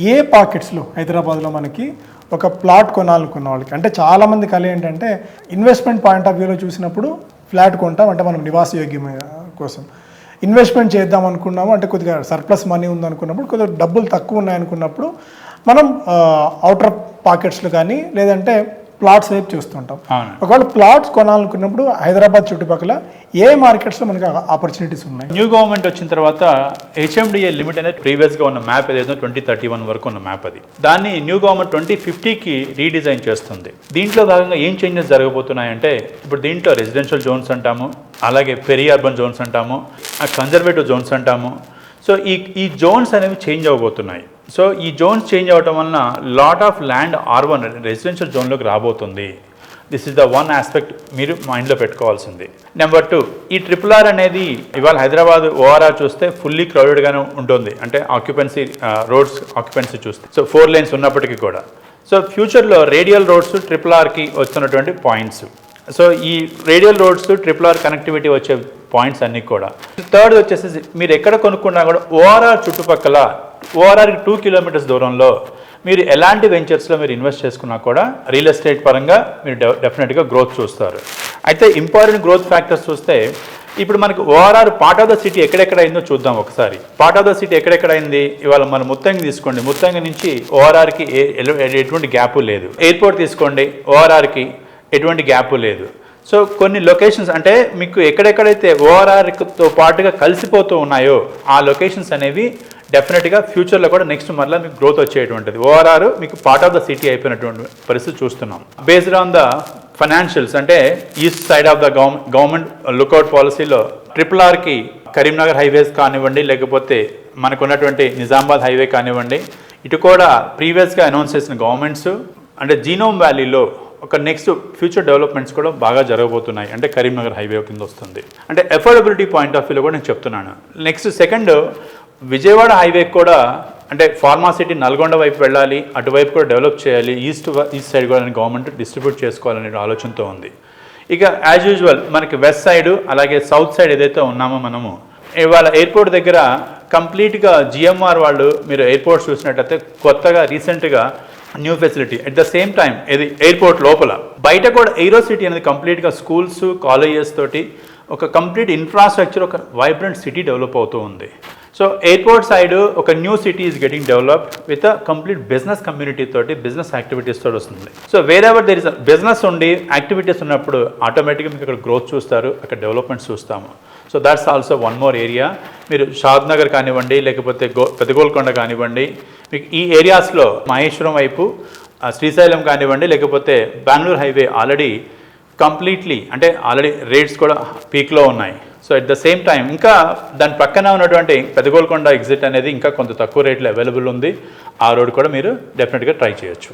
ఏ పాకెట్స్లో హైదరాబాద్లో మనకి ఒక ప్లాట్ కొనాలనుకున్న వాళ్ళకి అంటే చాలామంది కళ ఏంటంటే ఇన్వెస్ట్మెంట్ పాయింట్ ఆఫ్ వ్యూలో చూసినప్పుడు ఫ్లాట్ కొంటాం అంటే మనం నివాసయోగ్యం కోసం ఇన్వెస్ట్మెంట్ చేద్దాం అనుకున్నాము అంటే కొద్దిగా సర్ప్లస్ మనీ ఉందనుకున్నప్పుడు కొద్దిగా డబ్బులు తక్కువ ఉన్నాయనుకున్నప్పుడు మనం అవుటర్ పాకెట్స్లో కానీ లేదంటే ప్లాట్స్ వైపు చూస్తుంటాం. ఒకవేళ ప్లాట్స్ కొనాలనుకున్నప్పుడు హైదరాబాద్ చుట్టుపక్కల ఏ మార్కెట్స్లో మనకి ఆపర్చునిటీస్ ఉన్నాయి? న్యూ గవర్నమెంట్ వచ్చిన తర్వాత హెచ్ఎండిఏ లిమిట్ అనేది ప్రీవియస్గా ఉన్న మ్యాప్ ఏదైతే 2031 వరకు ఉన్న మ్యాప్ అది దాన్ని న్యూ గవర్నమెంట్ 2050కి రీడిజైన్ చేస్తుంది. దీంట్లో భాగంగా ఏం చేంజెస్ జరగబోతున్నాయంటే ఇప్పుడు దీంట్లో రెసిడెన్షియల్ జోన్స్ అంటాము, అలాగే పెరి అర్బన్ జోన్స్ అంటాము, కన్జర్వేటివ్ జోన్స్ అంటాము. సో ఈ జోన్స్ అనేవి చేంజ్ అవ్వబోతున్నాయి. సో ఈ జోన్స్ చేంజ్ అవ్వటం వలన lot of land R1 residential జోన్లోకి రాబోతుంది. This is the one aspect మీరు మైండ్లో పెట్టుకోవాల్సింది. నెంబర్ 2, ఈ RRR అనేది ఇవాళ హైదరాబాద్ ఓఆర్ఆర్ చూస్తే ఫుల్లీ క్రౌడెడ్గానే ఉంటుంది. అంటే ఆక్యుపెన్సీ రోడ్స్ ఆక్యుపెన్సీ చూస్తే సో 4 లేన్స్ ఉన్నప్పటికీ కూడా సో ఫ్యూచర్లో రేడియల్ రోడ్స్ RRRకి వస్తున్నటువంటి పాయింట్స్. సో ఈ రేడియల్ రోడ్స్ RRR కనెక్టివిటీ వచ్చే పాయింట్స్ అన్నీ కూడా. థర్డ్ వచ్చేసి మీరు ఎక్కడ కొనుక్కున్నా కూడా ఓఆర్ఆర్ చుట్టుపక్కల ఓఆర్ఆర్కి 2 కిలోమీటర్స్ దూరంలో మీరు ఎలాంటి వెంచర్స్లో మీరు ఇన్వెస్ట్ చేసుకున్నా కూడా రియల్ ఎస్టేట్ పరంగా మీరు డెఫినెట్గా గ్రోత్ చూస్తారు. అయితే ఇంపార్టెంట్ గ్రోత్ ఫ్యాక్టర్స్ చూస్తే ఇప్పుడు మనకి ORR part of the city ఎక్కడెక్కడ అయిందో చూద్దాం ఒకసారి. పార్ట్ ఆఫ్ ద సిటీ ఎక్కడెక్కడ అయింది? ఇవాళ మనం ముత్తంగి తీసుకోండి, ముత్తంగి నుంచి ఓఆర్ఆర్కి ఎటువంటి గ్యాపు లేదు. ఎయిర్పోర్ట్ తీసుకోండి, ఓఆర్ఆర్కి ఎటువంటి గ్యాపు లేదు. సో కొన్ని లొకేషన్స్ అంటే మీకు ఎక్కడెక్కడైతే ఓఆర్ఆర్తో పాటుగా కలిసిపోతూ ఉన్నాయో ఆ లొకేషన్స్ అనేవి డెఫినెట్గా ఫ్యూచర్లో కూడా నెక్స్ట్ మళ్ళీ మీకు గ్రోత్ వచ్చేటువంటిది. ఓఆర్ఆర్ మీకు పార్ట్ ఆఫ్ ద సిటీ అయిపోయినటువంటి పరిస్థితి చూస్తున్నాం. బేస్డ్ ఆన్ ద ఫైనాన్షియల్స్ అంటే east side of the government lookout పాలసీలో RRRకి కరీంనగర్ హైవేస్ కానివ్వండి, లేకపోతే మనకున్నటువంటి నిజామాబాద్ హైవే కానివ్వండి, ఇటు కూడా ప్రీవియస్గా అనౌన్స్ చేసిన గవర్నమెంట్స్ అంటే జీనోమ్ వ్యాలీలో ఒక నెక్స్ట్ ఫ్యూచర్ డెవలప్మెంట్స్ కూడా బాగా జరగబోతున్నాయి. అంటే కరీంనగర్ హైవే కింద వస్తుంది. అంటే అఫోర్డబిలిటీ పాయింట్ ఆఫ్ వ్యూలో కూడా నేను చెప్తున్నాను. నెక్స్ట్ సెకండ్ విజయవాడ హైవే కూడా అంటే ఫార్మా సిటీ నల్గొండ వైపు వెళ్ళాలి, అటువైపు కూడా డెవలప్ చేయాలి, ఈస్ట్ సైడ్ కూడా గవర్నమెంట్ డిస్ట్రిబ్యూట్ చేసుకోవాలనే ఆలోచనతో ఉంది. ఇక యాజ్ యూజువల్ మనకి వెస్ట్ సైడ్ అలాగే సౌత్ సైడ్ ఏదైతే ఉన్నామో మనము ఇవాళ ఎయిర్పోర్ట్ దగ్గర కంప్లీట్గా GMR వాళ్ళు మీరు ఎయిర్పోర్ట్స్ చూసినట్టయితే కొత్తగా రీసెంట్గా new facility at the same time ఇది ఎయిర్పోర్ట్ లోపల బయట కూడా ఎయిరో సిటీ అనేది కంప్లీట్గా స్కూల్స్ కాలేజెస్ తోటి ఒక కంప్లీట్ ఇన్ఫ్రాస్ట్రక్చర్ ఒక వైబ్రెంట్ సిటీ డెవలప్ అవుతూ ఉంది. సో ఎయిర్పోర్ట్ సైడ్ ఒక new city is getting developed with a complete business community తోటి బిజినెస్ యాక్టివిటీస్ తోటి వస్తుంది. So wherever there is business ఉండి యాక్టివిటీస్ ఉన్నప్పుడు ఆటోమేటిక్గా మీకు అక్కడ గ్రోత్ చూస్తారు, అక్కడ డెవలప్మెంట్స్ చూస్తాము. So that's also one more area. మీరు షాద్ నగర్ కానివ్వండి, లేకపోతే పెదగోల్కొండ కానివ్వండి, మీకు ఈ ఏరియాస్లో మహేశ్వరం వైపు శ్రీశైలం కానివ్వండి, లేకపోతే బెంగళూరు హైవే ఆల్రెడీ కంప్లీట్లీ అంటే ఆల్రెడీ రేట్స్ కూడా పీక్లో ఉన్నాయి. So at the same time ఇంకా దాని పక్కన ఉన్నటువంటి పెదగోల్కొండ ఎగ్జిట్ అనేది ఇంకా కొంత తక్కువ రేట్లో అవైలబుల్ ఉంది. ఆ రోడ్ కూడా మీరు డెఫినెట్గా ట్రై చేయొచ్చు.